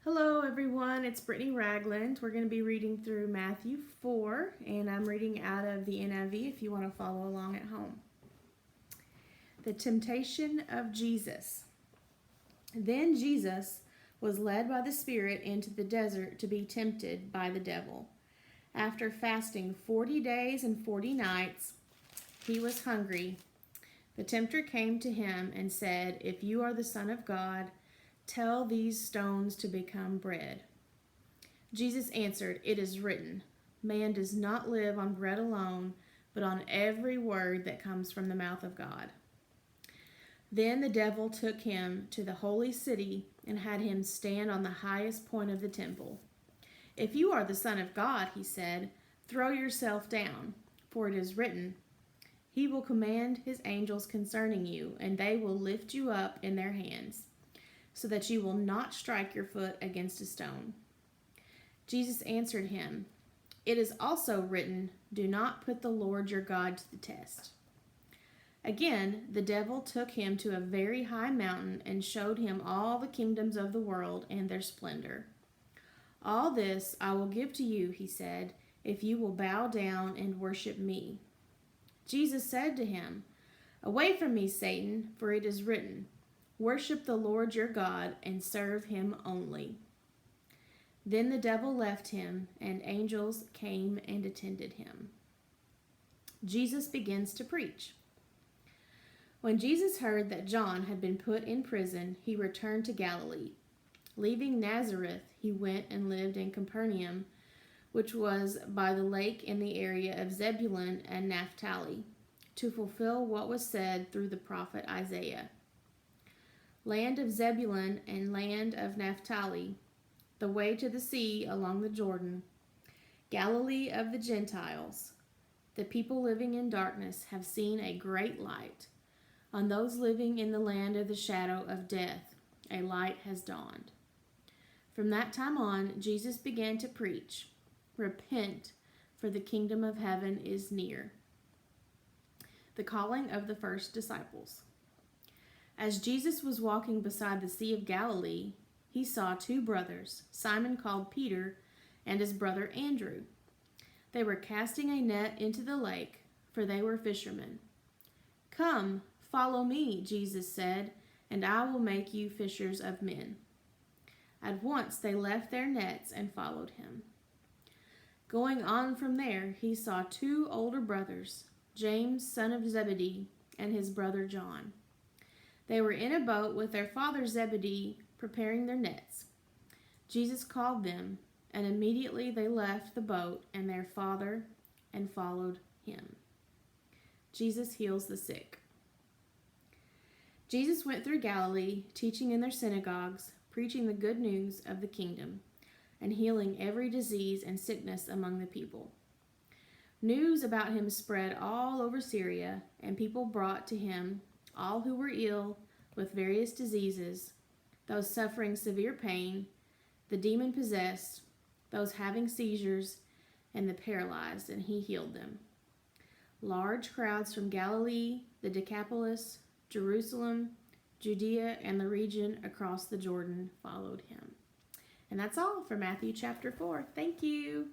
Hello everyone, it's Britney Ragland. We're going to be reading through Matthew 4, and I'm reading out of the NIV if you want to follow along at home. The temptation of Jesus. Then Jesus was led by the Spirit into the desert to be tempted by the devil. After fasting 40 days and 40 nights, he was hungry. The tempter came to him and said, "If you are the Son of God, tell these stones to become bread." Jesus answered, "It is written, man does not live on bread alone, but on every word that comes from the mouth of God." Then the devil took him to the holy city and had him stand on the highest point of the temple. "If you are the Son of God," he said, "throw yourself down, for it is written, he will command his angels concerning you, and they will lift you up in their hands, so that you will not strike your foot against a stone." Jesus answered him, "It is also written, do not put the Lord your God to the test." Again, the devil took him to a very high mountain and showed him all the kingdoms of the world and their splendor. "All this I will give to you," he said, "if you will bow down and worship me." Jesus said to him, "Away from me, Satan, for it is written, worship the Lord your God and serve him only." Then the devil left him, and angels came and attended him. Jesus begins to preach. When Jesus heard that John had been put in prison, he returned to Galilee. Leaving Nazareth, he went and lived in Capernaum, which was by the lake in the area of Zebulun and Naphtali, to fulfill what was said through the prophet Isaiah. "Land of Zebulun and land of Naphtali, the way to the sea along the Jordan, Galilee of the Gentiles. The people living in darkness have seen a great light. On those living in the land of the shadow of death, a light has dawned." From that time on, Jesus began to preach, "Repent, for the kingdom of heaven is near." The calling of the first disciples. As Jesus was walking beside the Sea of Galilee, he saw two brothers, Simon called Peter and his brother Andrew. They were casting a net into the lake, for they were fishermen. "Come, follow me," Jesus said, "and I will make you fishers of men." At once they left their nets and followed him. Going on from there, he saw two older brothers, James, son of Zebedee, and his brother John. They were in a boat with their father Zebedee, preparing their nets. Jesus called them, and immediately they left the boat and their father and followed him. Jesus heals the sick. Jesus went through Galilee, teaching in their synagogues, preaching the good news of the kingdom, and healing every disease and sickness among the people. News about him spread all over Syria, and people brought to him all who were ill with various diseases, those suffering severe pain, the demon-possessed, those having seizures, and the paralyzed, and he healed them. Large crowds from Galilee, the Decapolis, Jerusalem, Judea, and the region across the Jordan followed him. And that's all for Matthew chapter 4. Thank you.